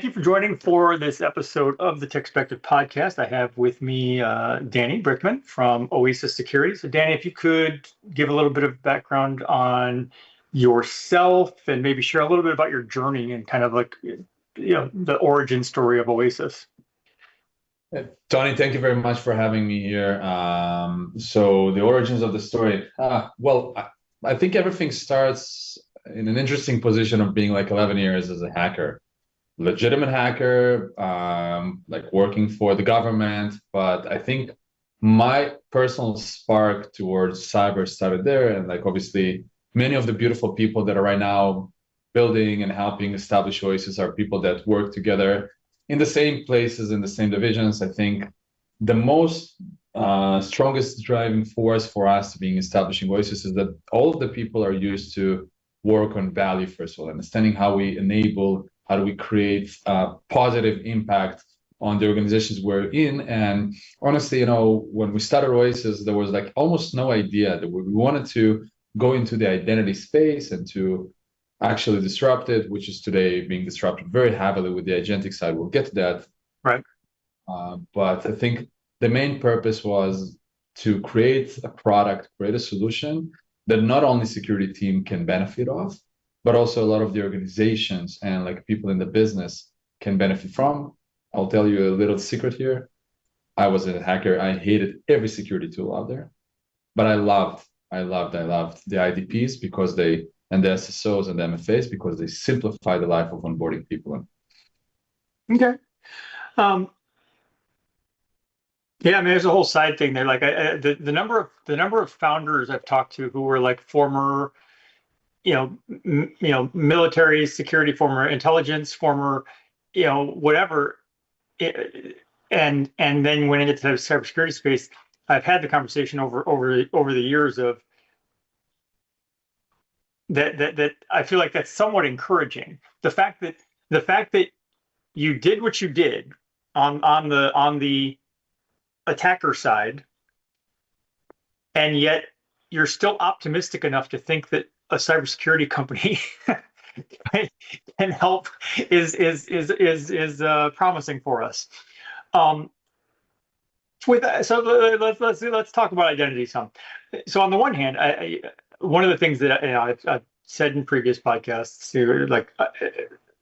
you for joining for this episode of the TechSpective Podcast. I have with me Danny Brickman from Oasis Security. So, Danny, if you could give a little bit of background on yourself and maybe share a little bit about your journey and kind of like, the origin story of Oasis. Tony, thank you very much for having me here. So the origins of the story. I think everything starts in an interesting position of being like 11 years as a hacker. Legitimate hacker, like working for the government. But I think my personal spark towards cyber started there. And like, obviously, many of the beautiful people that are right now building and helping establish Oasis are people that work together in the same places, in the same divisions. I think the most strongest driving force for us to being establishing Oasis is that all of the people are used to work on value, first of all, understanding how we enable, how do we create a positive impact on the organizations we're in. And honestly, when we started Oasis, there was like almost no idea that we wanted to go into the identity space and to actually disrupt it, which is today being disrupted very heavily with the agentic side. We'll get to that. Right. But I think the main purpose was to create a product, create a solution that not only security team can benefit of, but also a lot of the organizations and like people in the business can benefit from. I'll tell you a little secret here. I was a hacker. I hated every security tool out there, but I loved the IDPs because and the SSOs and the MFAs because they simplify the life of onboarding people. Okay. Yeah, I mean, there's a whole side thing there. Like the number of founders I've talked to who were like former, military security, former intelligence, former, whatever, and then went into the cybersecurity space. I've had the conversation over the years of that I feel like that's somewhat encouraging. The fact that you did what you did on the attacker side, and yet you're still optimistic enough to think that a cybersecurity company can help is promising for us. With that, so let's talk about identity some. So on the one hand, one of the things that I've said in previous podcasts,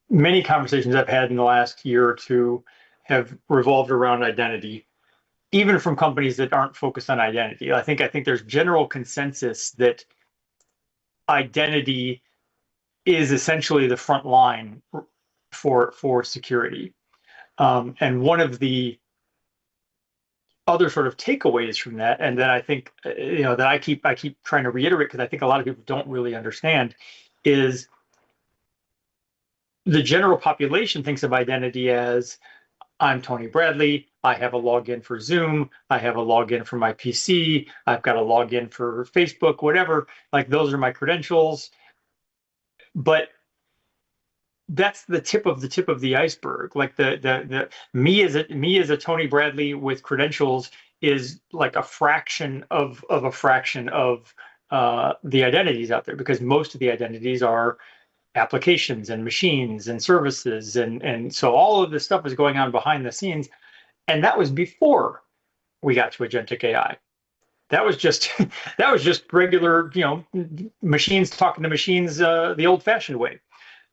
many conversations I've had in the last year or two have revolved around identity, even from companies that aren't focused on identity. I think there's general consensus that identity is essentially the front line for security. And one of the other sort of takeaways from that, and that I think that I keep trying to reiterate because I think a lot of people don't really understand, is the general population thinks of identity as I'm Tony Bradley, I have a login for Zoom, I have a login for my PC, I've got a login for Facebook, whatever, like those are my credentials. But that's the tip of the iceberg. Like the me as a Tony Bradley with credentials is like a fraction of a fraction of the identities out there, because most of the identities are applications and machines and services, and so all of this stuff is going on behind the scenes, and that was before we got to agentic AI. That was just regular, machines talking to machines the old-fashioned way.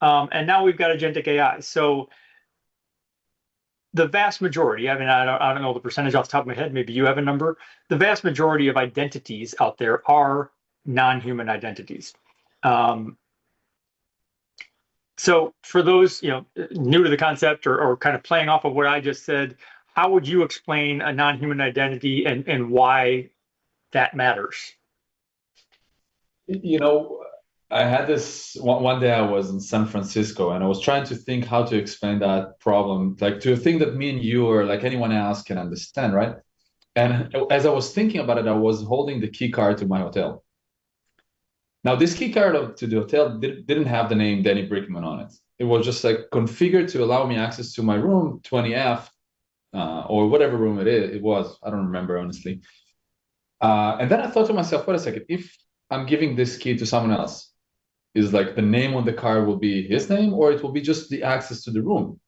And now we've got agentic AI. So the vast majority, I mean, I don't know the percentage off the top of my head, maybe you have a number. The vast majority of identities out there are non-human identities. So for those, new to the concept or kind of playing off of what I just said, how would you explain a non-human identity and why that matters? I had this one day I was in San Francisco and I was trying to think how to explain that problem, like to a thing that me and you or like anyone else can understand, right? And as I was thinking about it, I was holding the key card to my hotel. Now, this key card to the hotel didn't have the name Danny Brickman on it. It was just like configured to allow me access to my room 20F or whatever room it was. I don't remember, honestly. And then I thought to myself, wait a second, if I'm giving this key to someone else, is like the name on the card will be his name, or it will be just the access to the room.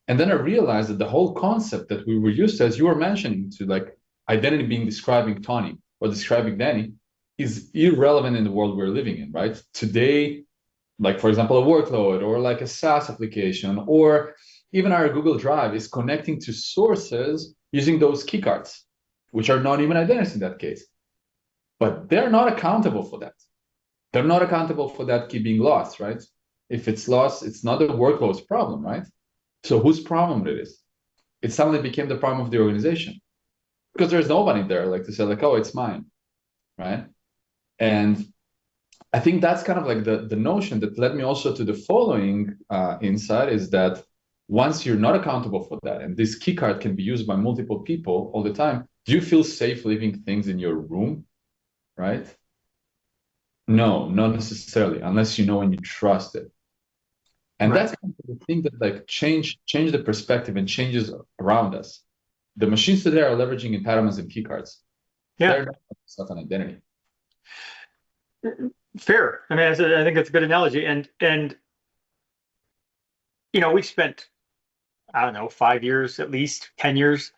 And then I realized that the whole concept that we were used to, as you were mentioning, to like identity being describing Tony or describing Danny, is irrelevant in the world we're living in, right? Today, like for example, a workload or like a SaaS application or even our Google Drive is connecting to sources using those keycards, which are not even identities in that case. But they're not accountable for that. They're not accountable for that key being lost, right? If it's lost, it's not the workload's problem, right? So whose problem it is? It suddenly became the problem of the organization because there's nobody there like to say like, oh, it's mine, right? And I think that's kind of like the notion that led me also to the following insight is that once you're not accountable for that, and this key card can be used by multiple people all the time, do you feel safe leaving things in your room, right? No, not necessarily, unless you know and you trust it. And Right. that's kind of the thing that like change the perspective and changes around us. The machines today are leveraging entitlements and keycards. Yeah. They're not stuff on identity. Fair. I mean, I think that's a good analogy. And we spent, I don't know, 5 years, at least 10 years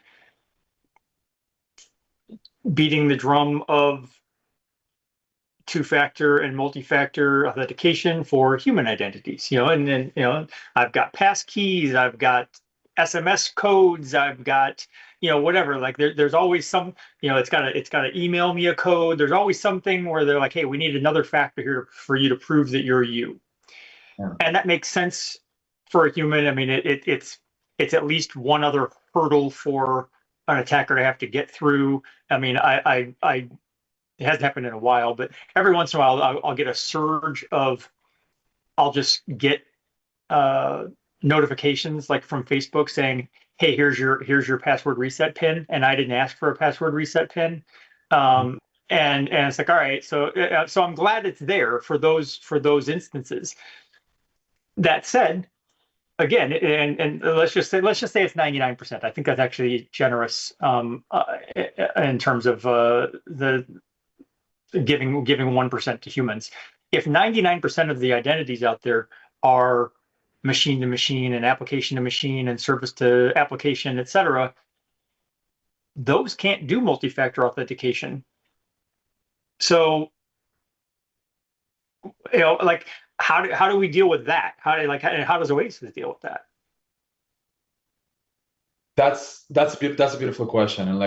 beating the drum of two-factor and multi-factor authentication for human identities, and I've got pass keys, I've got SMS codes, I've got, whatever, like there's always some, it's got to email me a code. There's always something where they're like, hey, we need another factor here for you to prove that you're you. Yeah. And that makes sense for a human. I mean, it's at least one other hurdle for an attacker to have to get through. I mean, it hasn't happened in a while, but every once in a while I'll get a surge of, I'll just get notifications like from Facebook saying, hey, here's your password reset pin, and I didn't ask for a password reset pin. And it's like, all right, so I'm glad it's there for those instances. That said, again, and let's just say it's 99%. I think that's actually generous in terms of the giving 1% to humans. If 99% of the identities out there are machine to machine and application to machine and service to application, etc., those can't do multi-factor authentication. So, like, how do we deal with that? How does Oasis deal with that? That's a beautiful question, and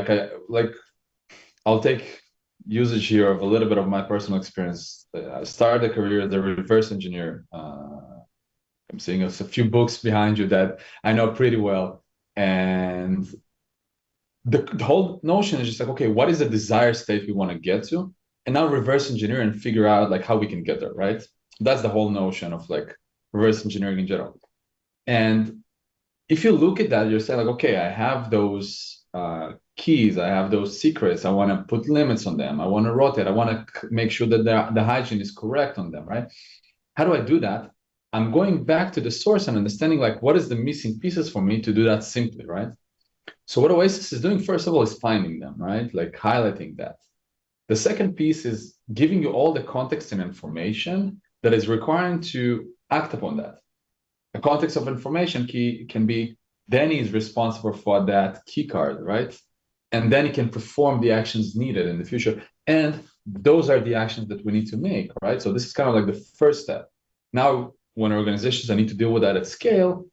I'll take usage here of a little bit of my personal experience. I started a career as a reverse engineer. I'm seeing a few books behind you that I know pretty well, and the whole notion is just like, okay, what is the desired state we want to get to, and now reverse engineer and figure out like how we can get there, right? That's the whole notion of like reverse engineering in general. And if you look at that, you're saying like, okay, I have those keys, I have those secrets, I want to put limits on them, I want to rotate, I want to make sure that the hygiene is correct on them, right? How do I do that? I'm going back to the source and understanding like what is the missing pieces for me to do that simply, right? So what Oasis is doing, first of all, is finding them, right? Like highlighting that. The second piece is giving you all the context and information that is required to act upon that. The context of information key can be Danny is responsible for that key card, right? And then he can perform the actions needed in the future. And those are the actions that we need to make, right? So this is kind of like the first step. Now, when organizations need to deal with that at scale,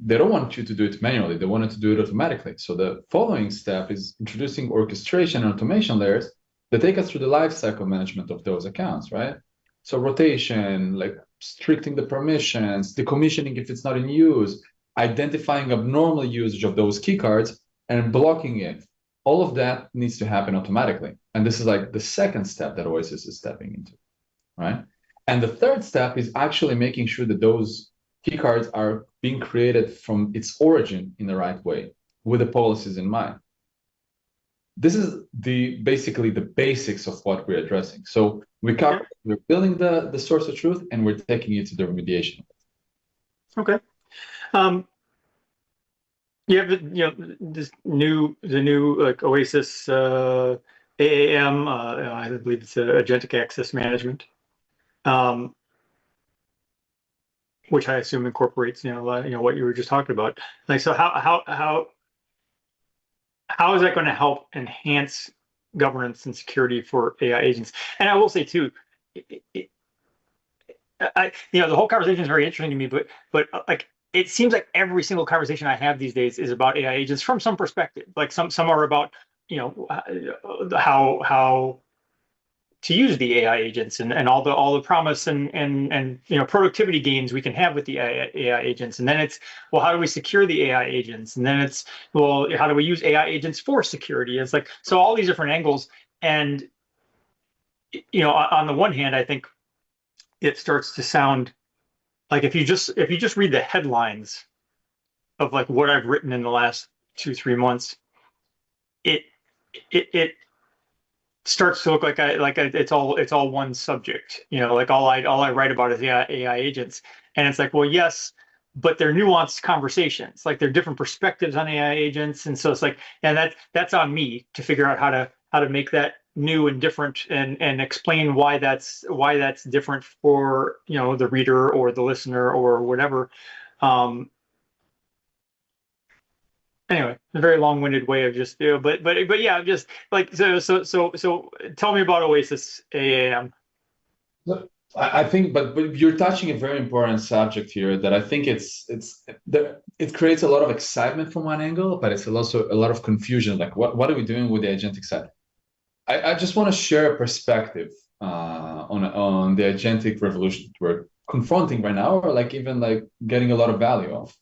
they don't want you to do it manually. They want you to do it automatically. So the following step is introducing orchestration and automation layers that take us through the lifecycle management of those accounts, right? So rotation, like restricting the permissions, decommissioning if it's not in use, identifying abnormal usage of those key cards and blocking it. All of that needs to happen automatically. And this is like the second step that Oasis is stepping into, right? And the third step is actually making sure that those key cards are being created from its origin in the right way with the policies in mind. This is basically the basics of what we're addressing. So we're building the source of truth and we're taking it to the remediation. Okay. You have the new like Oasis AAM. I believe it's agentic access management. which I assume incorporates, what you were just talking about. Like, so how is that going to help enhance governance and security for AI agents? And I will say too, it, the whole conversation is very interesting to me, but like it seems like every single conversation I have these days is about AI agents from some perspective. Like some are about how to use the AI agents and all the promise and productivity gains we can have with the AI agents. And then it's, well, how do we secure the AI agents? And then it's, well, how do we use AI agents for security? It's like, so all these different angles. And on the one hand, I think it starts to sound like if you just read the headlines of like what I've written in the last 2-3 months, it it starts to look like it's all one subject. Like all I write about is AI agents, and it's like, well, yes, but they're nuanced conversations. Like they're different perspectives on AI agents, and so it's like, and that's on me to figure out how to make that new and different and explain why that's different for the reader or the listener or whatever. Anyway, a very long-winded way of just but yeah, just like so tell me about Oasis AAM. Look, I think, but you're touching a very important subject here that I think it creates a lot of excitement from one angle, but it's also a lot of confusion. Like, what are we doing with the agentic side? I just want to share a perspective on the agentic revolution we're confronting right now, or like even like getting a lot of value of.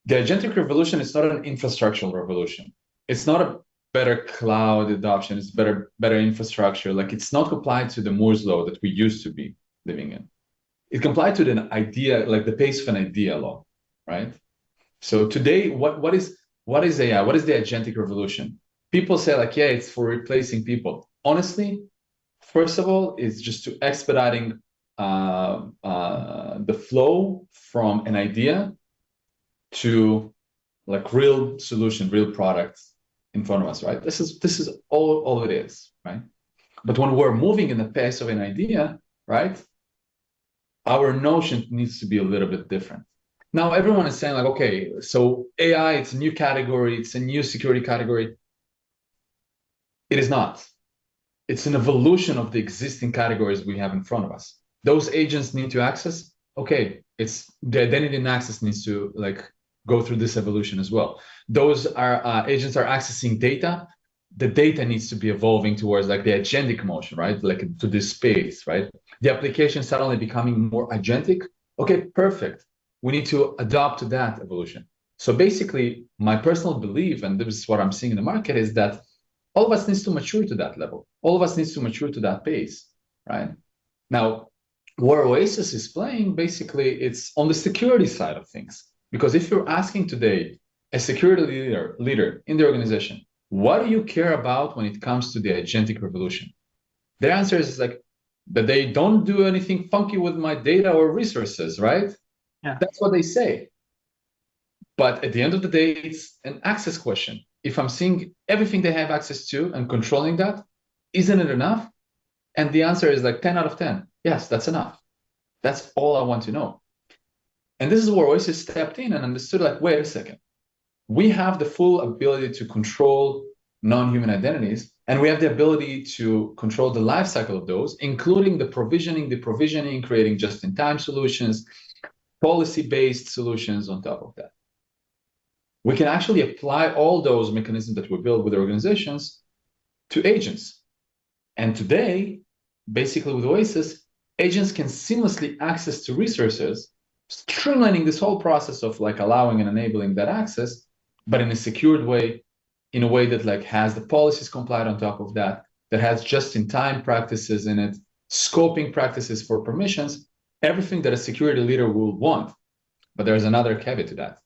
The agentic revolution is not an infrastructural revolution. It's not a better cloud adoption. It's better infrastructure. Like it's not compliant to the Moore's law that we used to be living in. It complied to the idea, like the pace of an idea law, right? So today, what is AI? What is the agentic revolution? People say like, yeah, it's for replacing people. Honestly, first of all, it's just to expediting the flow from an idea to like real solution, real products in front of us, right? This is all it is, right? But when we're moving in the pace of an idea, right, our notion needs to be a little bit different. Now everyone is saying like, okay, so AI, it's a new category, it's a new security category. It is not. It's an evolution of the existing categories we have in front of us. Those agents need to access. Okay, it's the identity and access needs to like go through this evolution as well. Those are agents are accessing data. The data needs to be evolving towards like the agentic motion, right? Like to this space, right? The application suddenly becoming more agentic. Okay, perfect. We need to adopt to that evolution. So basically, my personal belief, and this is what I'm seeing in the market, is that all of us needs to mature to that level. All of us needs to mature to that pace, right? Now, where Oasis is playing, basically, it's on the security side of things. Because if you're asking today a security leader in the organization, what do you care about when it comes to the agentic revolution? Their answer is like that they don't do anything funky with my data or resources, right? Yeah. That's what they say. But at the end of the day, it's an access question. If I'm seeing everything they have access to and controlling that, isn't it enough? And the answer is like 10 out of 10. Yes, that's enough. That's all I want to know. And this is where Oasis stepped in and understood like, wait a second. We have the full ability to control non-human identities, and we have the ability to control the life cycle of those, including the provisioning, creating just-in-time solutions, policy-based solutions on top of that. We can actually apply all those mechanisms that we build with organizations to agents. And today, basically with Oasis, agents can seamlessly access to resources, streamlining this whole process of like allowing and enabling that access, but in a secured way, in a way that like has the policies complied on top of that, that has just-in-time practices in it, scoping practices for permissions, everything that a security leader will want. But there's another caveat to that.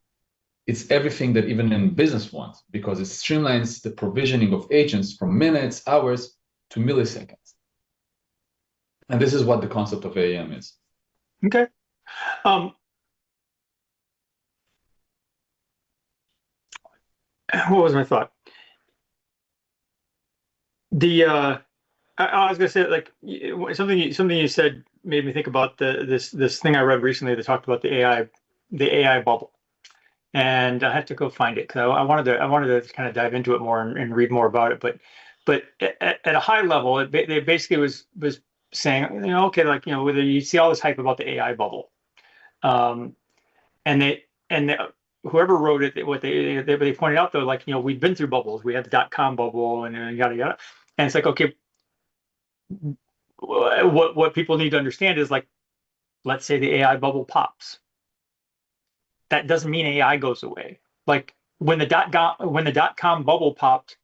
It's everything that even in business wants, because it streamlines the provisioning of agents from minutes, hours to milliseconds. And this is what the concept of AAM is. Okay. What was my thought? The I was gonna say like something you said made me think about this thing I read recently that talked about the AI bubble, and I have to go find it because I wanted to kind of dive into it more and read more about it. But at a high level, they basically was saying, okay, like, whether you see all this hype about the AI bubble, um, and whoever wrote it, what they pointed out though, like, we've been through bubbles. We had the dot-com bubble and yada yada, and it's like, okay, what people need to understand is, like, let's say the AI bubble pops. That doesn't mean AI goes away. Like, when the dot-com bubble popped,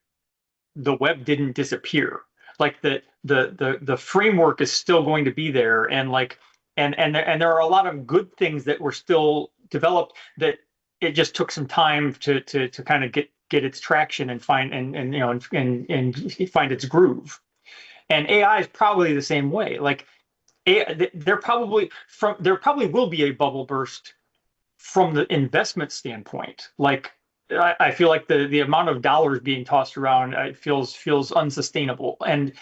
the web didn't disappear. Like, the framework is still going to be there, and like, and there are a lot of good things that were still developed, that it just took some time to kind of get its traction and find and find its groove. And AI is probably the same way. Like, there probably will be a bubble burst from the investment standpoint. Like, I feel like the amount of dollars being tossed around, feels unsustainable, and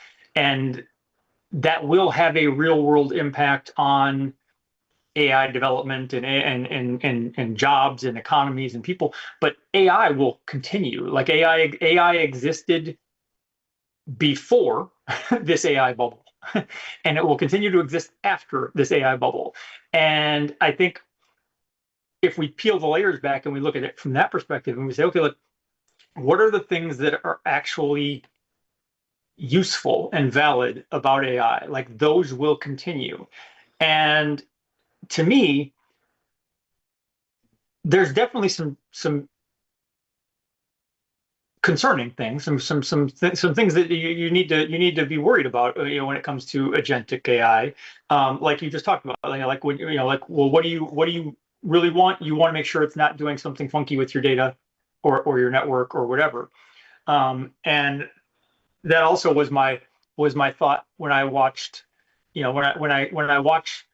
that will have a real world impact on AI development and jobs and economies and people. But AI will continue. Like, AI existed before this AI bubble, and it will continue to exist after this AI bubble. And I think if we peel the layers back and we look at it from that perspective, and we say, okay, look, what are the things that are actually useful and valid about AI? Like, those will continue. And to me, there's definitely some concerning things, some things that you need to be worried about, when it comes to agentic AI, like you just talked about, like when, like, well, what do you really want? You want to make sure it's not doing something funky with your data or your network or whatever. And that also was my thought when I watched, when I watch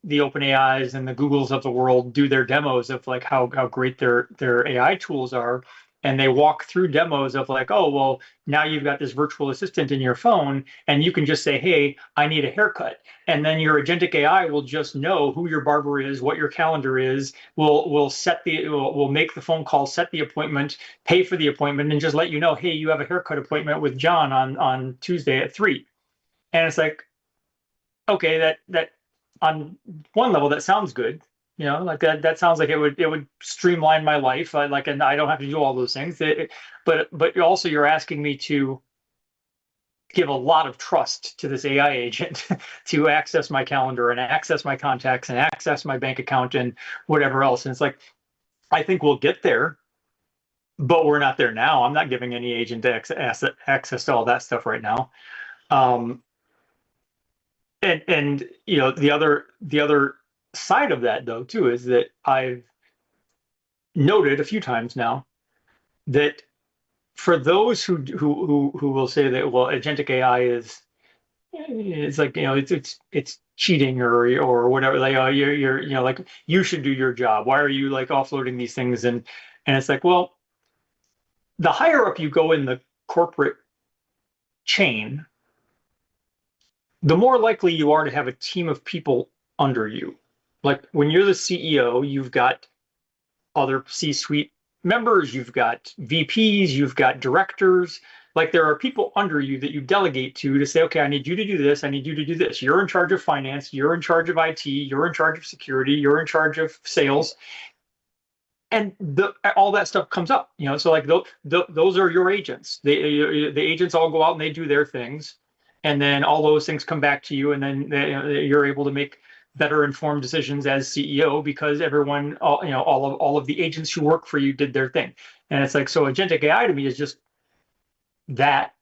the OpenAIs and the Googles of the world do their demos of, like, how great their AI tools are. And they walk through demos of, like, oh, well, now you've got this virtual assistant in your phone, and you can just say, hey, I need a haircut. And then your agentic AI will just know who your barber is, what your calendar is, will make the phone call, set the appointment, pay for the appointment, and just let you know, hey, you have a haircut appointment with John on Tuesday at 3. And it's like, okay, that on one level, that sounds good. Like, that sounds like it would streamline my life. And I don't have to do all those things. But also, you're asking me to give a lot of trust to this AI agent to access my calendar and access my contacts and access my bank account and whatever else. And it's like, I think we'll get there, but we're not there now. I'm not giving any agent access to all that stuff right now. And the other side of that, though, too, is that I've noted a few times now that for those who will say that, well, agentic AI it's like, it's cheating or whatever, like, oh, you're like, you should do your job, why are you, like, offloading these things? And it's like, well, the higher up you go in the corporate chain, the more likely you are to have a team of people under you. Like, when you're the CEO, you've got other C-suite members, you've got VPs, you've got directors. Like, there are people under you that you delegate to say, okay, I need you to do this, I need you to do this. You're in charge of finance, you're in charge of IT, you're in charge of security, you're in charge of sales. And all that stuff comes up, so, like, those are your agents. The agents all go out and they do their things, and then all those things come back to you, and then you're able to make better informed decisions as CEO, because everyone, all of the agents who work for you did their thing. And it's like, so agentic AI to me is just that,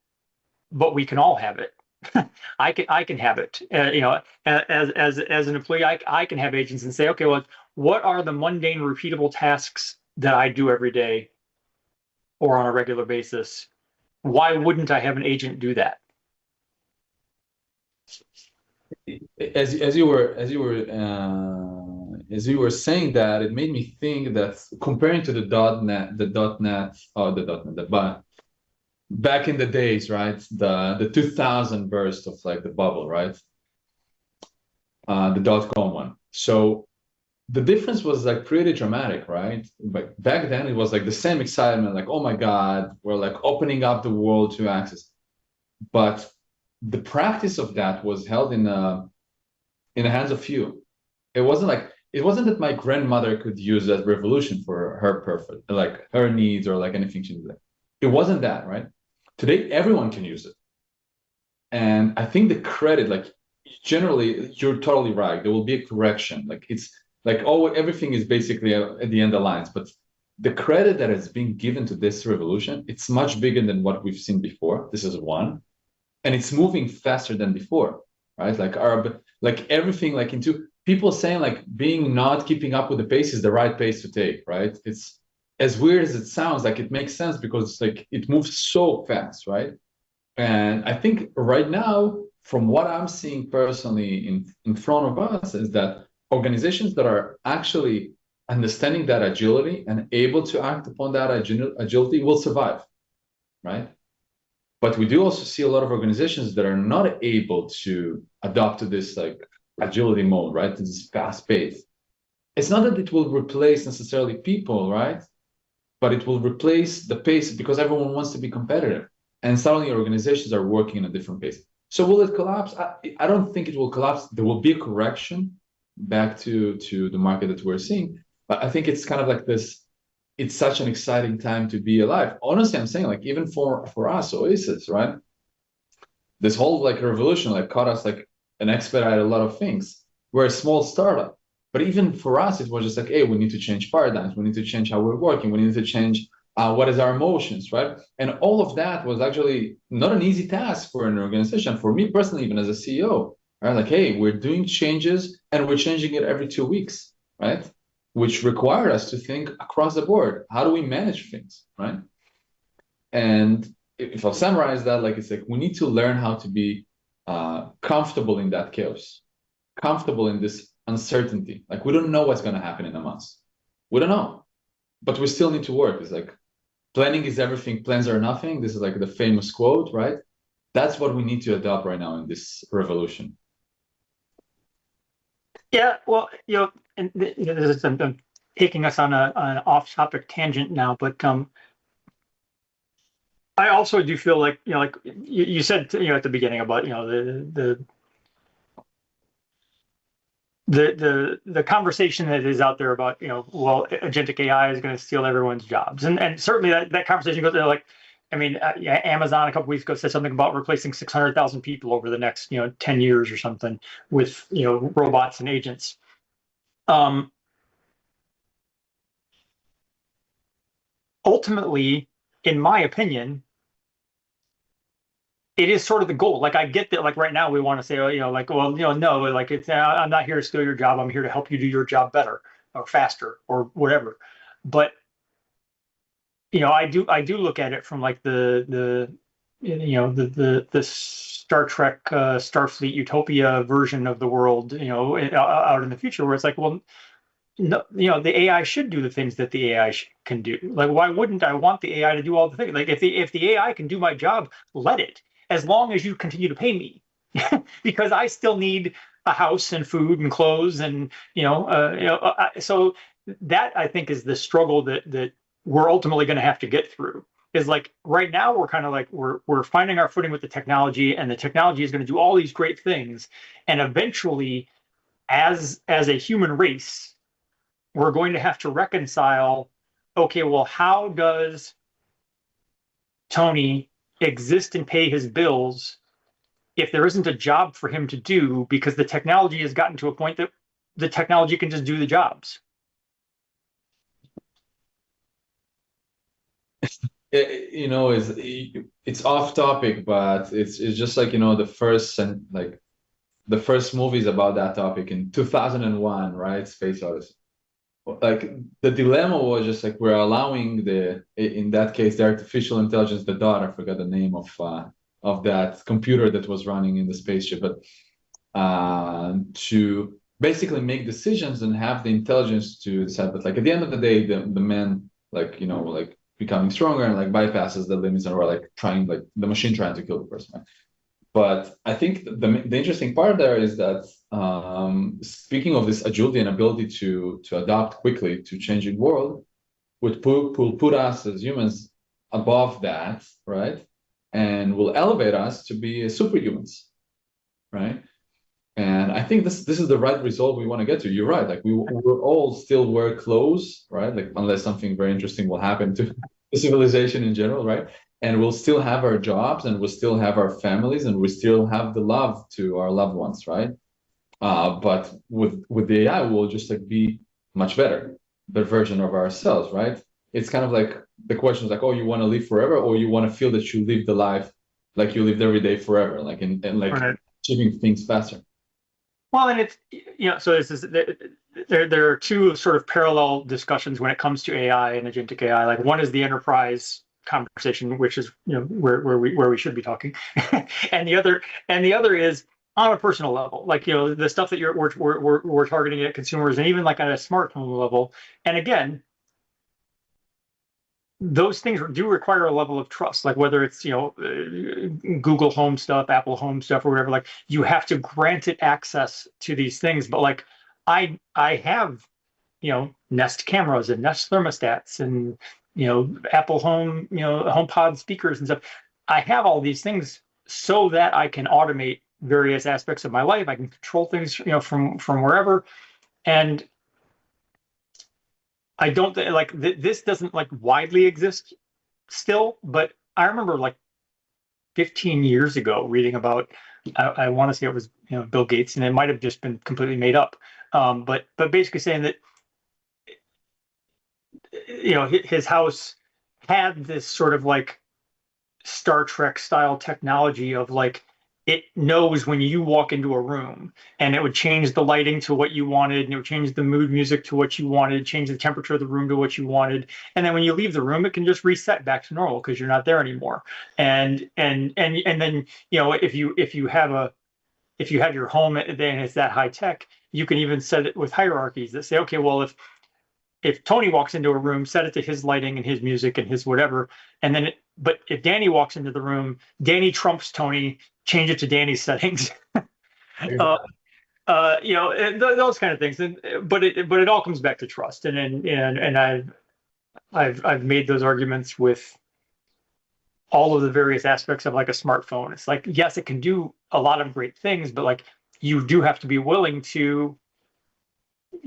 but we can all have it. I can have it. As an employee, I can have agents and say, okay, well, what are the mundane, repeatable tasks that I do every day or on a regular basis? Why wouldn't I have an agent do that? As you were saying that, it made me think that comparing to the .NET, back in the days, right? The 2000 burst of like the bubble, right? The dot-com one. So the difference was like pretty dramatic, right? But back then it was like the same excitement, like, oh my God, we're like opening up the world to access. But the practice of that was held in the hands of few. It wasn't that my grandmother could use that revolution for her perfect, like her needs or like anything she needed. It wasn't that, right? Today everyone can use it. And I think the credit, like generally, you're totally right. There will be a correction. Like it's like everything is basically at the end of lines, but the credit that has been given to this revolution, it's much bigger than what we've seen before. This is one, and it's moving faster than before, right? Like everything, like into people saying like being not keeping up with the pace is the right pace to take, right? It's as weird as it sounds, like it makes sense because it's like it moves so fast, right? And I think right now, from what I'm seeing personally in front of us, is that organizations that are actually understanding that agility and able to act upon that agility will survive, right? But we do also see a lot of organizations that are not able to adopt to this like agility mode, right? This fast pace. It's not that it will replace necessarily people, right? But it will replace the pace because everyone wants to be competitive. And suddenly organizations are working in a different pace. So will it collapse? I don't think it will collapse. There will be a correction back to the market that we're seeing. But I think it's kind of like this, it's such an exciting time to be alive. Honestly, I'm saying like even for us, Oasis, right? This whole like revolution like caught us like an expedite a lot of things. We're a small startup. But even for us, it was just like, hey, we need to change paradigms. We need to change how we're working. We need to change what is our emotions, right? And all of that was actually not an easy task for an organization. For me personally, even as a CEO, right? Like, hey, we're doing changes and we're changing it every 2 weeks, right? Which required us to think across the board. How do we manage things, right? And if I'll summarize that, like it's like we need to learn how to be comfortable in that chaos, comfortable in this uncertainty. Like we don't know what's going to happen in a month. We don't know, but we still need to work. It's like planning is everything, plans are nothing. This is like the famous quote, right? That's what we need to adopt right now in this revolution. Yeah, well, and I'm taking us on an off-topic tangent now, but I also do feel like like you said at the beginning about the conversation that is out there about well, agentic AI is going to steal everyone's jobs, and certainly that conversation goes there. Like, I mean, yeah, Amazon a couple weeks ago said something about replacing 600,000 people over the next 10 years or something with robots and agents. Ultimately, in my opinion, it is sort of the goal. Like I get that, like right now we want to say, like, well, no, like it's I'm not here to steal your job. I'm here to help you do your job better or faster or whatever. But I do look at it from like the Star Trek Starfleet Utopia version of the world, out in the future where it's like, well, no, the AI should do the things that the AI can do. Like, why wouldn't I want the AI to do all the things? Like, if the AI can do my job, let it, as long as you continue to pay me, because I still need a house and food and clothes, and so that I think is the struggle that we're ultimately going to have to get through. Is like right now we're kind of like we're finding our footing with the technology, and the technology is going to do all these great things, and eventually, as a human race we're going to have to reconcile, okay, well, how does Tony exist and pay his bills if there isn't a job for him to do because the technology has gotten to a point that the technology can just do the jobs? It's off topic, but it's just like the first movies about that topic in 2001, right? Space Odyssey. Like the dilemma was just like we're allowing in that case the artificial intelligence, the dot, I forgot the name of that computer that was running in the spaceship, but to basically make decisions and have the intelligence to decide. But like at the end of the day, the man, like becoming stronger and like bypasses the limits and we're like trying like the machine trying to kill the person. Right? But I think the interesting part there is that speaking of this agility and ability to adapt quickly to changing world, will put us as humans above that, right? And will elevate us to be superhumans, right? And I think this is the right result we want to get to. You're right. Like we will all still wear clothes, right? Like unless something very interesting will happen to the civilization in general, right? And we'll still have our jobs and we'll still have our families and we still have the love to our loved ones, right? But with the AI, we'll just like be much better version of ourselves, right? It's kind of like the question is like, oh, you want to live forever, or you want to feel that you live the life like you lived every day forever, like and like Right. achieving things faster. Well, and it's, so this is there are two sort of parallel discussions when it comes to AI and agentic AI. Like one is the enterprise conversation, which is where we should be talking, and the other is on a personal level, like the stuff that we're targeting at consumers, and even like on a smartphone level. And again, those things do require a level of trust, like whether it's Google Home stuff, Apple Home stuff, or whatever. Like you have to grant it access to these things. But like I have Nest cameras and Nest thermostats and Apple Home HomePod speakers and stuff. I have all these things so that I can automate various aspects of my life. I can control things from wherever. And I don't like this doesn't like widely exist still, but I remember like 15 years ago reading about, I want to say it was Bill Gates, and it might have just been completely made up, but basically saying that his house had this sort of like Star Trek style technology of like it knows when you walk into a room, and it would change the lighting to what you wanted, and it would change the mood music to what you wanted, change the temperature of the room to what you wanted, and then when you leave the room it can just reset back to normal because you're not there anymore. And then if you have your home and it's that high tech, you can even set it with hierarchies that say, okay, well, if Tony walks into a room, set it to his lighting and his music and his whatever. And then, but if Danny walks into the room, Danny trumps Tony, change it to Danny's settings. Those kind of things. But it all comes back to trust. And I've made those arguments with all of the various aspects of like a smartphone. It's like, yes, it can do a lot of great things, but like you do have to be willing to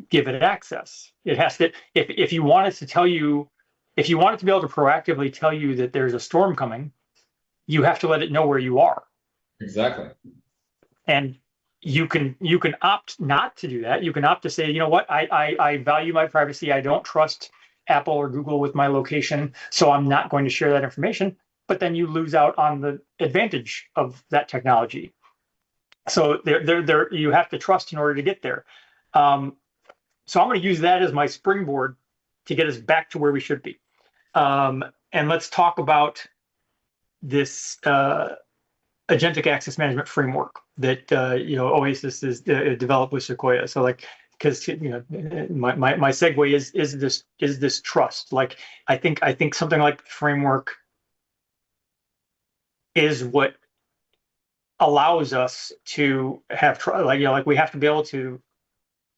give it access. It has to, if you want it to tell you, if you want it to be able to proactively tell you that there's a storm coming, you have to let it know where you are. Exactly. And you can opt not to do that. You can opt to say, you know what, I value my privacy. I don't trust Apple or Google with my location, so I'm not going to share that information. But then you lose out on the advantage of that technology. So there you have to trust in order to get there. So I'm going to use that as my springboard to get us back to where we should be. And let's talk about this agentic access management framework that Oasis is developed with Sequoia. So like, because my segue is this trust. Like I think something like the framework is what allows us to have like we have to be able to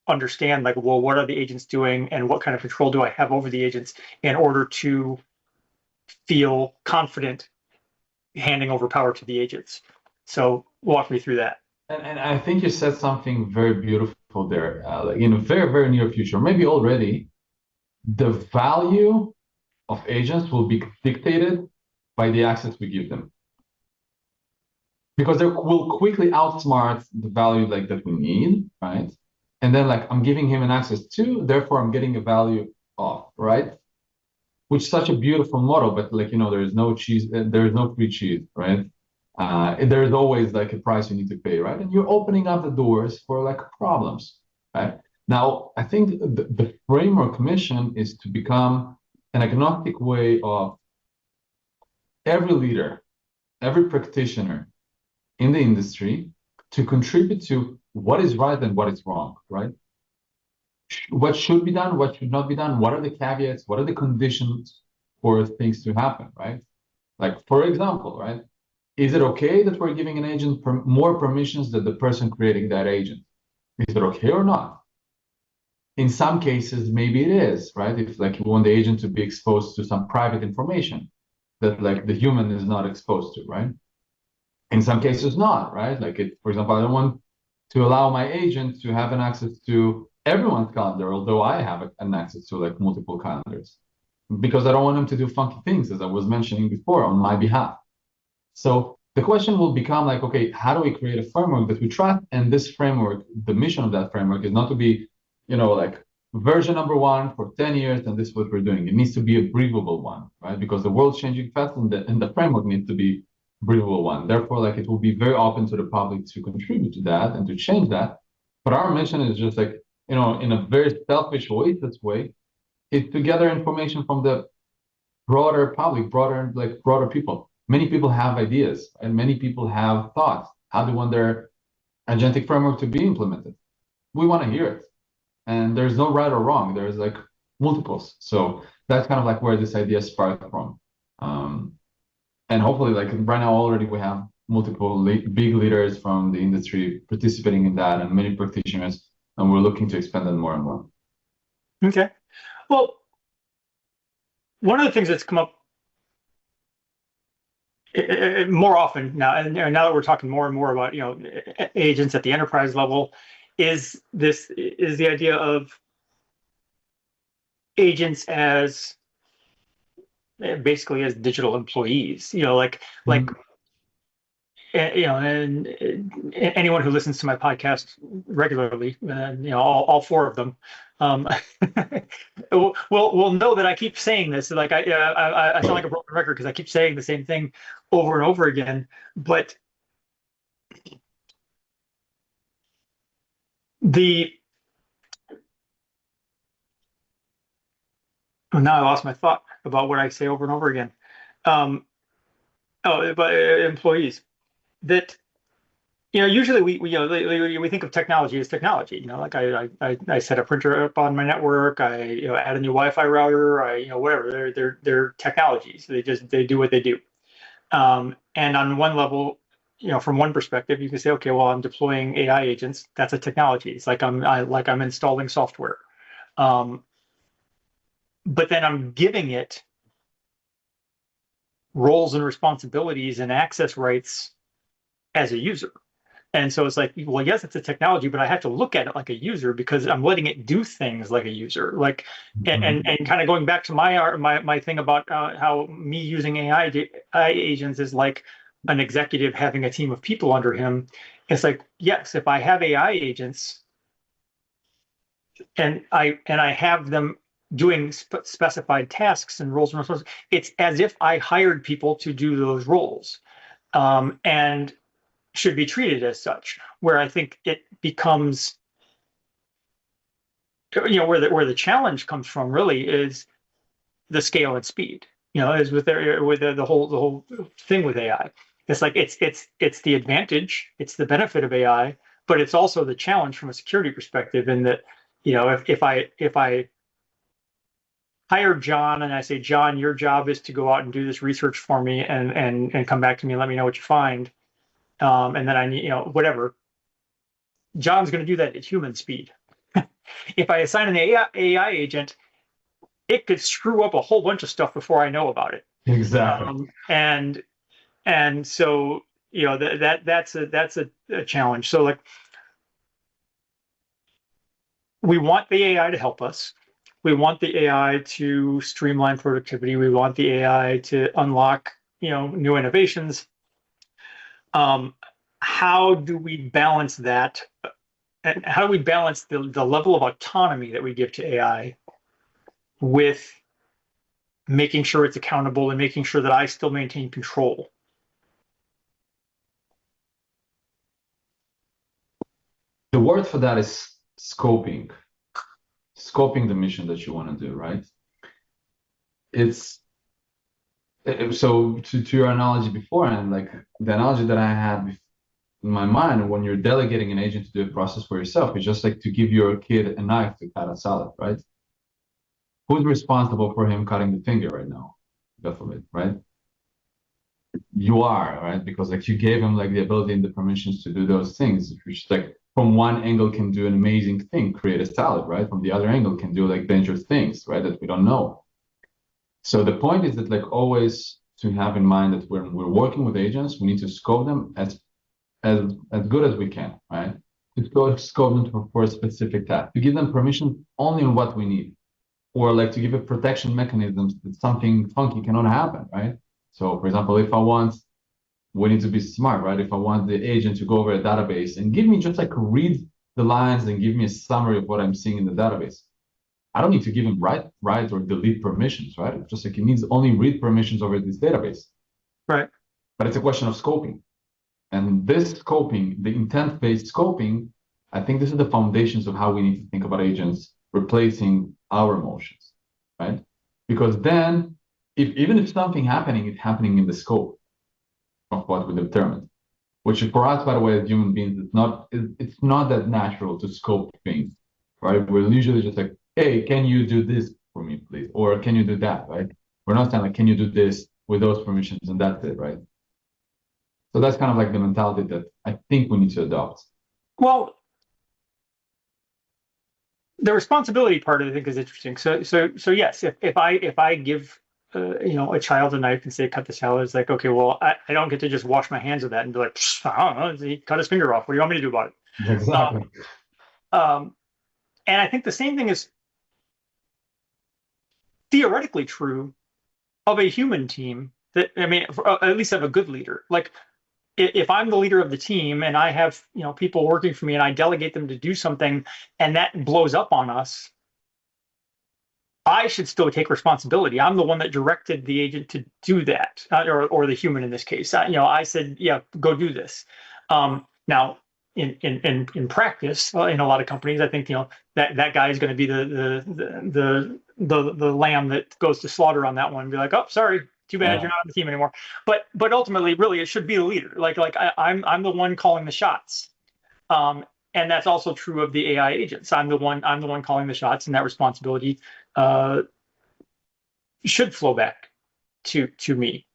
understand like, well, what are the agents doing and what kind of control do I have over the agents in order to feel confident handing over power to the agents. So walk me through that. And I think you said something very beautiful there. Like in a very, very near future, maybe already, the value of agents will be dictated by the access we give them. Because they will quickly outsmart the value like that we need, right? And then like I'm giving him an access to, therefore I'm getting a value of, right? Which is such a beautiful model, but like, there is no cheese, there is no free cheese, right? There is always like a price you need to pay, right? And you're opening up the doors for like problems, right? Now, I think the framework mission is to become an agnostic way of every leader, every practitioner in the industry to contribute to what is right and what is wrong, right? What should be done, what should not be done, what are the caveats, what are the conditions, for things to happen, right? Like, for example, right? Is it okay that we're giving an agent more permissions than the person creating that agent? Is it okay or not? In some cases, maybe it is, right? If like you want the agent to be exposed to some private information that like the human is not exposed to, right? In some cases, not, right? Like, for example, I don't want to allow my agent to have an access to everyone's calendar, although I have an access to like multiple calendars, because I don't want them to do funky things, as I was mentioning before, on my behalf. So the question will become like, okay, how do we create a framework that we trust? And this framework, the mission of that framework is not to be, like version number one for 10 years, and this is what we're doing. It needs to be a breathable one, right? Because the world's changing fast, and the framework needs to be breathable one. Therefore, like, it will be very open to the public to contribute to that and to change that. But our mission is just like, in a very selfish Oasis way, is to gather information from the broader public, broader people. Many people have ideas and many people have thoughts. How they want their agentic framework to be implemented. We want to hear it. And there's no right or wrong. There's like multiples. So that's kind of like where this idea sparked from. And hopefully, like right now already we have multiple big leaders from the industry participating in that, and many practitioners, and we're looking to expand that more and more. Okay. Well, one of the things that's come up more often now, and now that we're talking more and more about agents at the enterprise level, is the idea of agents as basically as digital employees. And anyone who listens to my podcast regularly, all four of them, will know that I keep saying this. Like I sound like a broken record because I keep saying the same thing over and over again. But now I lost my thought about what I say over and over again. But employees. That usually we think of technology as technology. Like I set a printer up on my network. I add a new Wi-Fi router. Whatever. They're technologies. They do what they do. And on one level, from one perspective, you can say, okay, well, I'm deploying AI agents. That's a technology. It's like I'm installing software. But then I'm giving it roles and responsibilities and access rights as a user. And so it's like, well, yes, it's a technology, but I have to look at it like a user because I'm letting it do things like a user. Like, and kind of going back to my thing about how me using AI agents is like an executive having a team of people under him. It's like, yes, if I have AI agents and I have them doing specified tasks and roles and responsibilities, it's as if I hired people to do those roles. And should be treated as such, where I think it becomes, where the challenge comes from really is the scale and speed, is with the whole thing with AI. It's like, it's the advantage, it's the benefit of AI, but it's also the challenge from a security perspective in that, if I hire John and I say, John, your job is to go out and do this research for me and come back to me and let me know what you find. And then I need, whatever. John's going to do that at human speed. If I assign an AI agent, it could screw up a whole bunch of stuff before I know about it. Exactly. And so that's a challenge. So like, we want the AI to help us. We want the AI to streamline productivity. We want the AI to unlock new innovations. How do we balance that? And how do we balance the level of autonomy that we give to AI with making sure it's accountable and making sure that I still maintain control? The word for that is scoping the mission that you want to do, right? So to your analogy before, and like the analogy that I had in my mind, when you're delegating an agent to do a process for yourself, it's just like to give your kid a knife to cut a salad, right? Who's responsible for him cutting the finger right now? God forbid, right? You are, right? Because like you gave him like the ability and the permissions to do those things, which like from one angle can do an amazing thing, create a salad, right? From the other angle can do like dangerous things, right? That we don't know. So the point is that like always to have in mind that when we're working with agents, we need to scope them as good as we can, right? To scope them for a specific task, to give them permission only on what we need, or like to give it protection mechanisms that something funky cannot happen, right? So, for example, if I want, we need to be smart, right? If I want the agent to go over a database and give me just like read the lines and give me a summary of what I'm seeing in the database, I don't need to give him write or delete permissions, right? It's just like he needs only read permissions over this database. Right. But it's a question of scoping. And this scoping, the intent-based scoping, I think this is the foundations of how we need to think about agents replacing our emotions, right? Because then, even if something happening, it's happening in the scope of what we determined. Which for us, by the way, as human beings, it's not that natural to scope things, right? We're usually just like, hey, can you do this for me, please? Or can you do that, right? We're not saying like, can you do this with those permissions and that's it, right? So that's kind of like the mentality that I think we need to adopt. Well, the responsibility part I think is interesting. So yes, if I give a child a knife and say cut the salad, it's like, okay, well, I don't get to just wash my hands of that and be like, I don't know, he cut his finger off. What do you want me to do about it? Exactly. And I think the same thing is theoretically true of a human team. That I mean, at least of a good leader. Like if I'm the leader of the team and I have people working for me and I delegate them to do something and that blows up on us, I should still take responsibility. I'm the one that directed the agent to do that, or the human in this case. I said, yeah, go do this. Now, in practice, in a lot of companies, I think that guy is going to be the lamb that goes to slaughter on that one and be like, oh, sorry, too bad, you're not on the team anymore. But ultimately, really, it should be the leader. Like I'm the one calling the shots. And that's also true of the AI agents. I'm the one calling the shots, and that responsibility should flow back to me.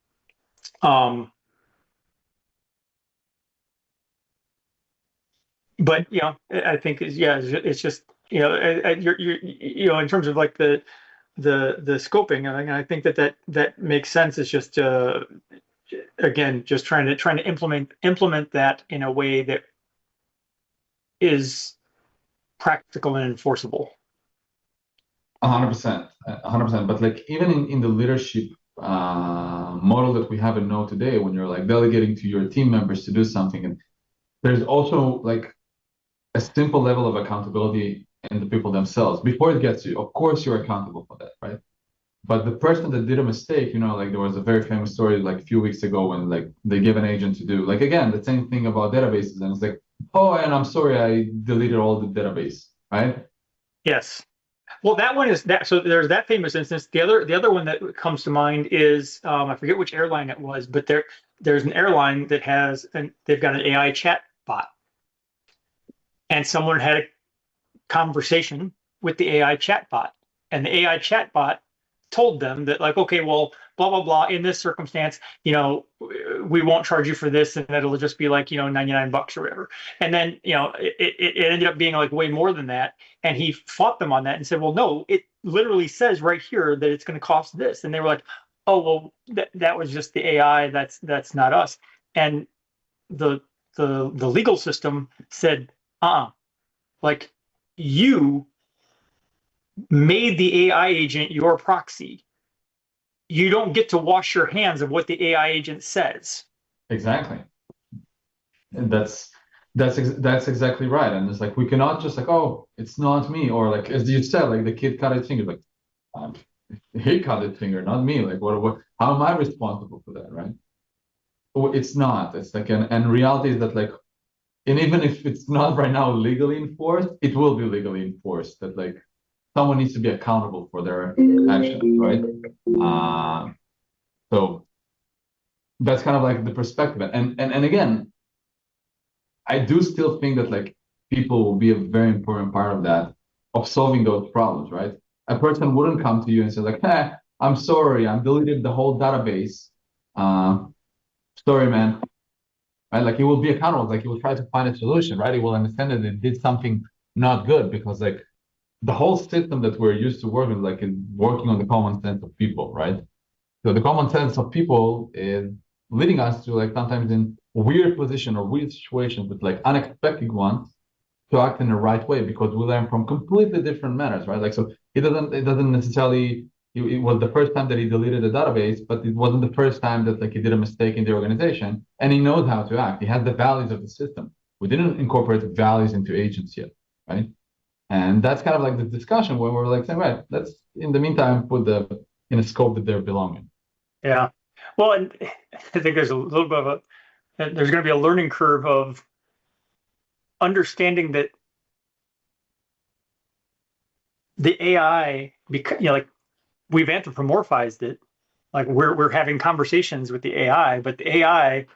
But I think it's just you're in terms of like the scoping. I think that makes sense. It's just again just trying to implement that in a way that is practical and enforceable. 100%, 100%. But like even in the leadership model that we have and know today, when you're like delegating to your team members to do something, and there's also like a simple level of accountability in the people themselves before it gets to you. Of course, you're accountable for that, right? But the person that did a mistake, like there was a very famous story like a few weeks ago when like they give an agent to do like again the same thing about databases, and it's like, oh, and I'm sorry, I deleted all the database, right? Yes. Well, that one is that. So there's that famous instance. The other one that comes to mind is I forget which airline it was, but there's an airline that they've got an AI chat bot, and someone had a conversation with the AI chat bot, and the AI chat bot told them that like, okay, well, blah blah blah. In this circumstance, we won't charge you for this, and it'll just be like $99 or whatever. And then it ended up being like way more than that. And he fought them on that and said, well, no, it literally says right here that it's going to cost this. And they were like, oh, well, that was just the AI. That's not us. And the legal system said, like you made the AI agent your proxy. You don't get to wash your hands of what the AI agent says. Exactly. And that's exactly right. And it's like we cannot just like, oh, it's not me, or like as you said, like the kid cut his finger, like he cut his finger, not me. Like what how am I responsible for that, right? Well, it's not. It's like and reality is that like, and even if it's not right now legally enforced, it will be legally enforced. That like someone needs to be accountable for their actions, right? So that's kind of like the perspective. And again, I do still think that like people will be a very important part of that, of solving those problems, right? A person wouldn't come to you and say like, I I'm sorry, I deleted the whole database. Sorry, man. Right? Like he will be accountable. Like he will try to find a solution, right? He will understand that it did something not good because like the whole system that we're used to working like is working on the common sense of people, right? So the common sense of people is leading us to like sometimes in weird position or weird situations, but like unexpected ones to act in the right way because we learn from completely different matters, right? Like so it doesn't necessarily it was the first time that he deleted a database, but it wasn't the first time that like he did a mistake in the organization and he knows how to act. He has the values of the system. We didn't incorporate values into agents yet, right? And that's kind of like the discussion where we're like saying, right, let's in the meantime put the in a scope that they're belonging. Yeah. Well, and I think there's a little bit of there's going to be a learning curve of understanding that the AI, because like we've anthropomorphized it, like we're having conversations with the AI, but the AI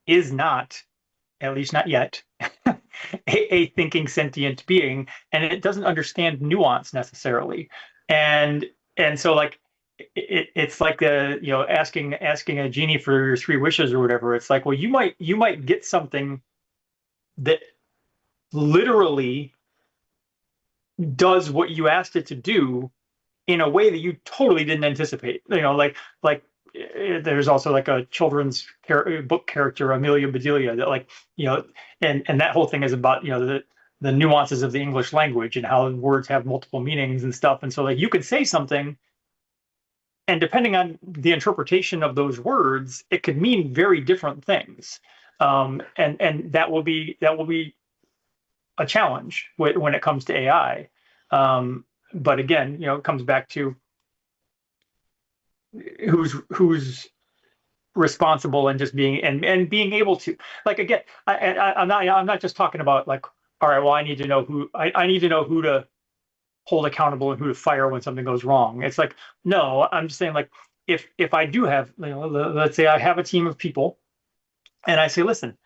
is not, at least not yet, a thinking sentient being, and it doesn't understand nuance necessarily, and so like it's like asking a genie for your three wishes or whatever. It's like, well, you might get something that literally does what you asked it to do in a way that you totally didn't anticipate. There's also like a children's book character, Amelia Bedelia, that and that whole thing is about the nuances of the English language and how words have multiple meanings and stuff. And so like you could say something, and depending on the interpretation of those words, it could mean very different things. And that will be a challenge when it comes to AI. But again, it comes back to who's responsible and just being and being able to, like, again, I'm not just talking about like, all right, well, I need to know who to hold accountable and who to fire when something goes wrong. It's like, no, I'm just saying, like, if I do have, let's say I have a team of people and I say, listen,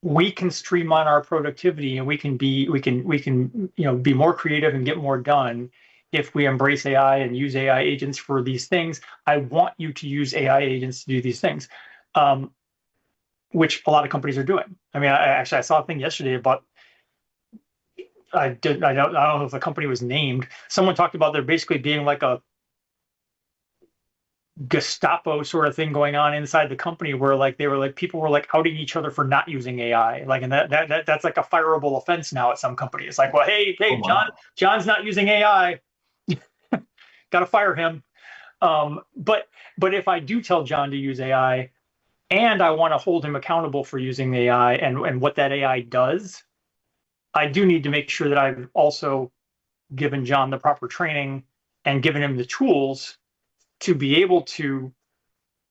we can streamline our productivity and we can be more creative and get more done if we embrace AI and use AI agents for these things. I want you to use AI agents to do these things, which a lot of companies are doing. I mean, I saw a thing yesterday about, I don't know if the company was named. Someone talked about there basically being like a Gestapo sort of thing going on inside the company where like people were like outing each other for not using AI, like, and that's like a fireable offense now at some companies. Like, well, hey, Oh, wow. John's not using AI, got to fire him. But if I do tell John to use AI and I want to hold him accountable for using AI and what that AI does, I do need to make sure that I've also given John the proper training and given him the tools to be able to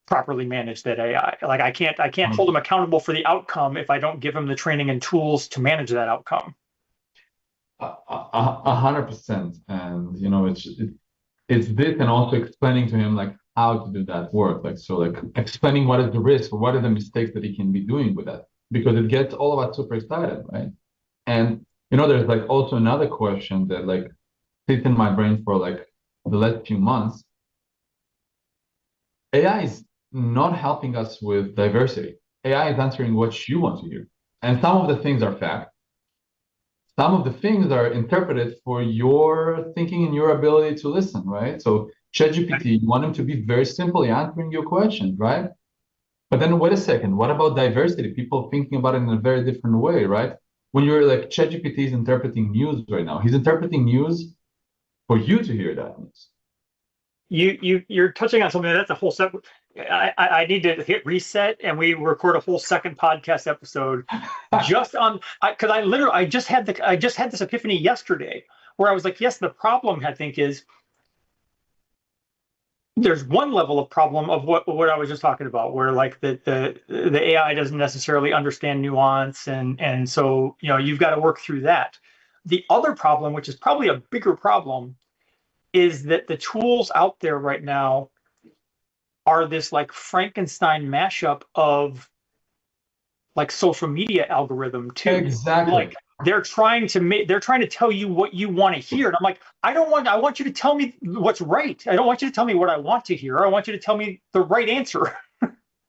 properly manage that AI. Like I can't hold him accountable for the outcome if I don't give him the training and tools to manage that outcome. 100%. And it's this and also explaining to him like how to do that work. Like so like explaining what is the risk or what are the mistakes that he can be doing with that. Because it gets all of us super excited, right? And there's like also another question that like sits in my brain for like the last few months. AI is not helping us with diversity. AI is answering what you want to hear. And some of the things are fact. Some of the things are interpreted for your thinking and your ability to listen, right? So ChatGPT, you want him to be very simply answering your questions, right? But then wait a second, what about diversity? People thinking about it in a very different way, right? When you're like ChatGPT is interpreting news right now, he's interpreting news for you to hear that news. You're touching on something that's a whole separate. I need to hit reset and we record a whole second podcast episode just on, because I just had this epiphany yesterday where I was like, yes, the problem I think is there's one level of problem of what I was just talking about, where like the AI doesn't necessarily understand nuance, and so you've got to work through that. The other problem, which is probably a bigger problem, is that the tools out there right now are this like Frankenstein mashup of like social media algorithm too. Exactly. they're trying to tell you what you want to hear. And I'm like, I want you to tell me what's right. I don't want you to tell me what I want to hear. I want you to tell me the right answer.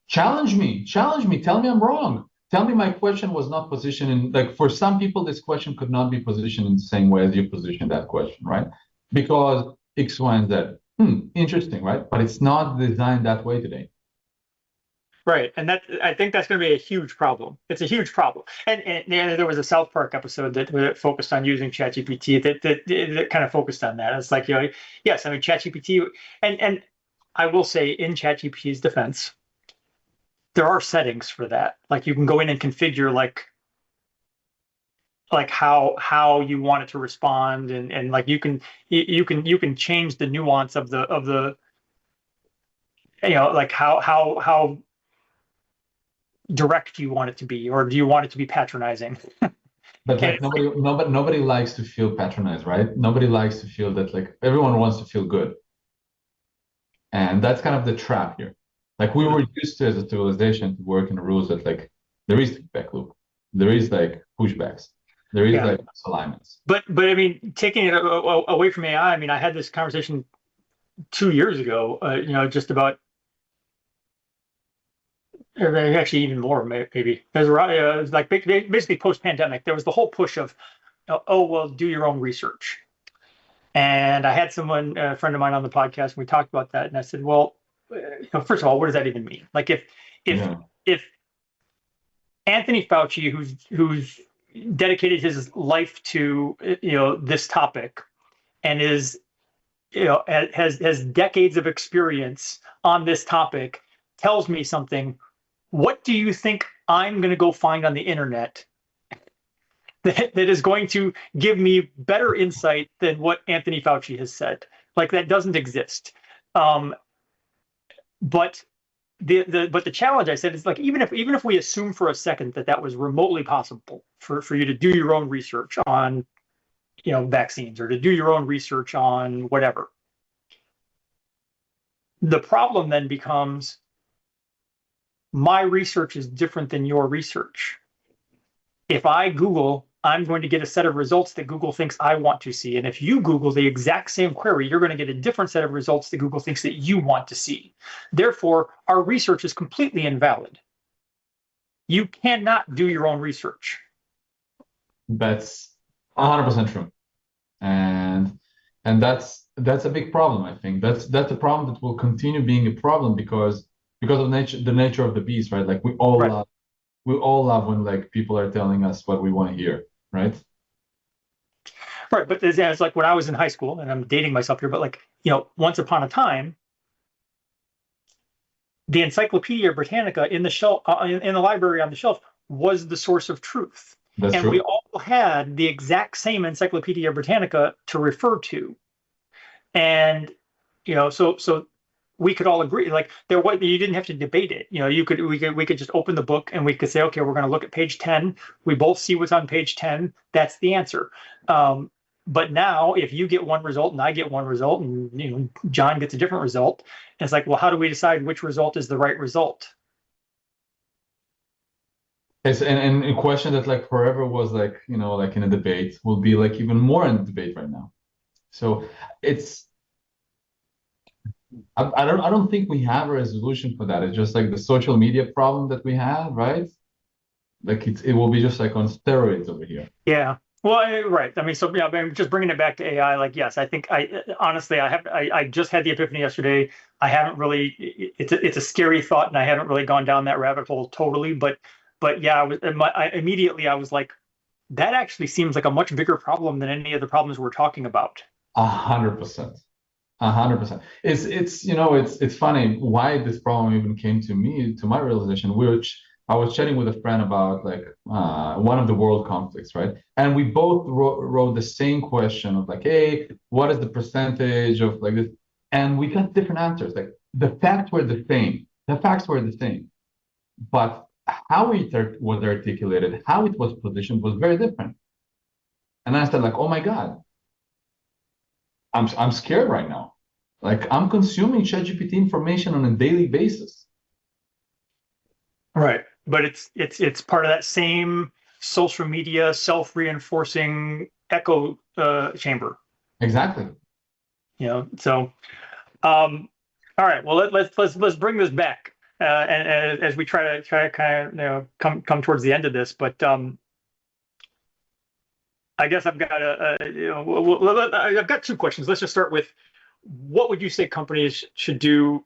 Challenge me, tell me I'm wrong. Tell me my question was not positioned in, like, for some people, this question could not be positioned in the same way as you positioned that question, right? Because X, Y, and Z. Interesting, right? But it's not designed that way today. Right, and I think that's going to be a huge problem. It's a huge problem. And there was a South Park episode that focused on using ChatGPT that kind of focused on that. It's like, yes, I mean ChatGPT, and I will say in ChatGPT's defense, there are settings for that. Like you can go in and configure like how you want it to respond, and like you can change the nuance of the like how direct you want it to be, or do you want it to be patronizing? But like nobody likes to feel patronized, right? Nobody likes to feel that, like, everyone wants to feel good. And that's kind of the trap here. Like we were used to, as a civilization, to work in the rules that, like, there is feedback loop, there is like pushbacks, there is like misalignments. But I mean, taking it away from AI, I mean, I had this conversation 2 years ago, just about, actually even more maybe. It was like basically post-pandemic, there was the whole push of, oh, well, do your own research. And I had someone, a friend of mine on the podcast, and we talked about that. And I said, well, first of all, what does that even mean? Like if Anthony Fauci, who's dedicated his life to, this topic and is, has decades of experience on this topic, tells me something, what do you think I'm going to go find on the internet that is going to give me better insight than what Anthony Fauci has said? Like, that doesn't exist. But the challenge, I said, is like, even if we assume for a second that was remotely possible for you to do your own research on, vaccines, or to do your own research on whatever, the problem then becomes, my research is different than your research. If I Google, I'm going to get a set of results that Google thinks I want to see. And if you Google the exact same query, you're going to get a different set of results that Google thinks that you want to see. Therefore, our research is completely invalid. You cannot do your own research. That's 100% true. And that's a big problem, I think. That's a problem that will continue being a problem because of the nature of the beast, right? Like we all love when, like, people are telling us what we want to hear, right? Right, but it's like when I was in high school, and I'm dating myself here, but like, once upon a time, the Encyclopedia Britannica in the shelf, in the library on the shelf, was the source of truth. That's true. We all had the exact same Encyclopedia Britannica to refer to, and so we could all agree, like, you didn't have to debate it. We could just open the book and we could say, okay, we're going to look at page 10. We both see what's on page 10. That's the answer. But now, if you get one result and I get one result, and John gets a different result, and it's like, well, how do we decide which result is the right result? It's and a question that, like, forever was like, like in a debate, will be like even more in the debate right now. So I don't think we have a resolution for that. It's just like the social media problem that we have, right? Like it will be just like on steroids over here. Yeah. Well, right. I mean, so yeah, I mean, just bringing it back to AI, like, yes, I think honestly, I just had the epiphany yesterday. I haven't really, it's a scary thought, and I haven't really gone down that rabbit hole totally, but yeah, I was like, that actually seems like a much bigger problem than any of the problems we're talking about. 100%. 100%. It's funny why this problem even came to me, to my realization, which I was chatting with a friend about, like, one of the world conflicts, right? And we both wrote the same question of, like, hey, what is the percentage of, like, this? And we got different answers. Like, the facts were the same. But how it was articulated, how it was positioned was very different. And I said, like, oh my God, I'm scared right now. Like, I'm consuming ChatGPT information on a daily basis. Right, but it's part of that same social media self-reinforcing echo chamber. Exactly. So all right, well let's bring this back and as we try to kind of come towards the end of this, but I guess I've got I've got two questions. Let's just start with, what would you say companies should do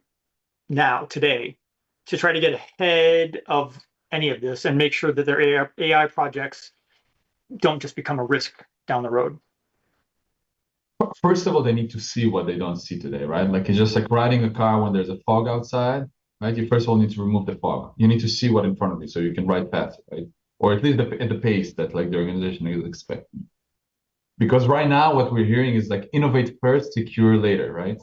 now, today, to try to get ahead of any of this and make sure that their AI projects don't just become a risk down the road? First of all, they need to see what they don't see today, right? Like it's just like riding a car when there's a fog outside, right? You first of all need to remove the fog. You need to see what in front of you so you can ride past it, right? Or at least at the pace that like the organization is expecting. Because right now what we're hearing is like innovate first, secure later, right?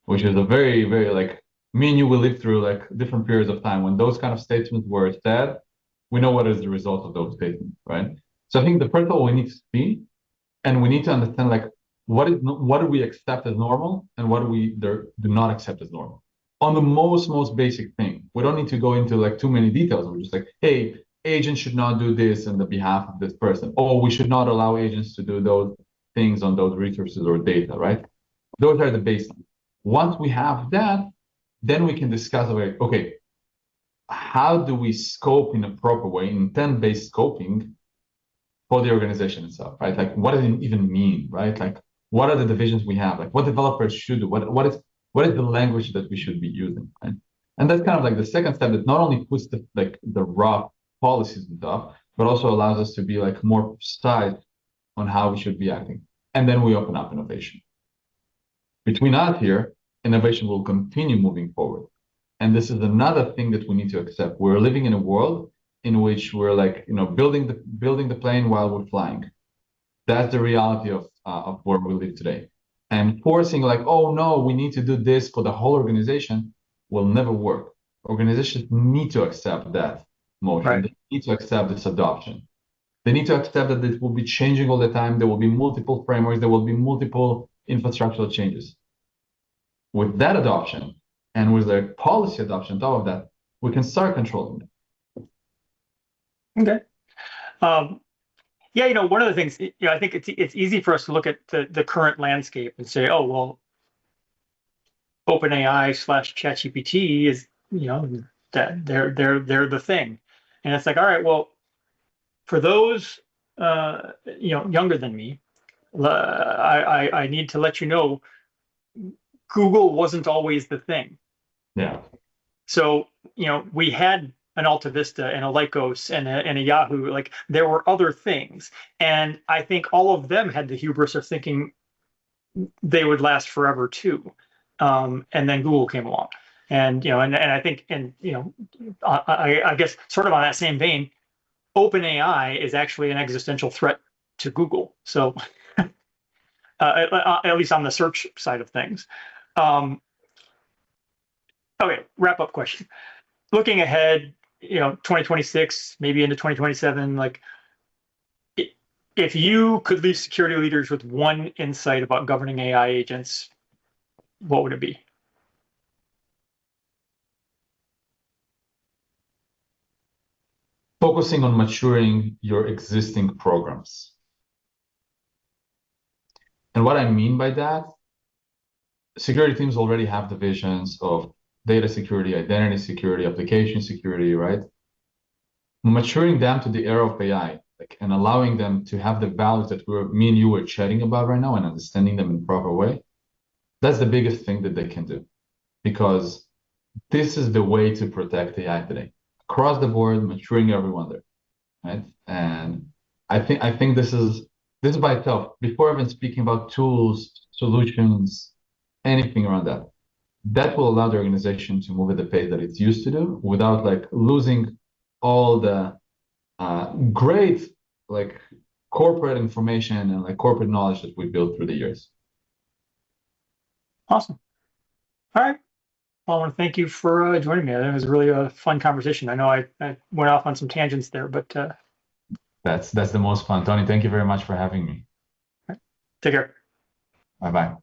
Which is a very, very like me and you will live through like different periods of time when those kind of statements were said. We know what is the result of those statements, right? So I think the first of all we need to see, and we need to understand like what do we accept as normal and what do we do not accept as normal on the most basic thing. We don't need to go into like too many details. We're just like, hey, agents should not do this on the behalf of this person, or we should not allow agents to do those things on those resources or data, right? Those are the baselines. Once we have that, then we can discuss, okay, how do we scope in a proper way, intent-based scoping for the organization itself, right? Like, what does it even mean, right? Like, what are the divisions we have? Like, what developers should do? What is the language that we should be using, right? And that's kind of like the second step that not only puts the raw policies and stuff, but also allows us to be like more precise on how we should be acting. And then we open up innovation. Between us here, innovation will continue moving forward. And this is another thing that we need to accept. We're living in a world in which we're like, building the plane while we're flying. That's the reality of where we live today. And forcing like, oh no, we need to do this for the whole organization will never work. Organizations need to accept that motion. Right. They need to accept this adoption. They need to accept that it will be changing all the time. There will be multiple frameworks. There will be multiple infrastructural changes. With that adoption and with the policy adoption on top of that, we can start controlling it. Okay. Yeah, one of the things, I think it's easy for us to look at the current landscape and say, oh, well, OpenAI/ChatGPT is, that they're the thing. And it's like, all right, well, for those, younger than me, I need to let you know, Google wasn't always the thing. Yeah. So, we had an Alta Vista and a Lycos and a Yahoo. Like, there were other things. And I think all of them had the hubris of thinking they would last forever too. And then Google came along. And, and I think, I guess sort of on that same vein, OpenAI is actually an existential threat to Google. So at least on the search side of things. Okay, wrap up question. Looking ahead, 2026, maybe into 2027, like, if you could leave security leaders with one insight about governing AI agents, what would it be? Focusing on maturing your existing programs. And what I mean by that, security teams already have divisions of data security, identity security, application security, right? Maturing them to the era of AI, and allowing them to have the values that me and you were chatting about right now and understanding them in a proper way. That's the biggest thing that they can do, because this is the way to protect AI today. Across the board, maturing everyone there, right? And I think this is by itself, before even speaking about tools, solutions, anything around that will allow the organization to move at the pace that it's used to do without like losing all the great like corporate information and like corporate knowledge that we built through the years. Awesome. All right. Well, I want to thank you for joining me. It was really a fun conversation. I know I went off on some tangents there, but that's the most fun. Tony, thank you very much for having me. take care. Bye-bye.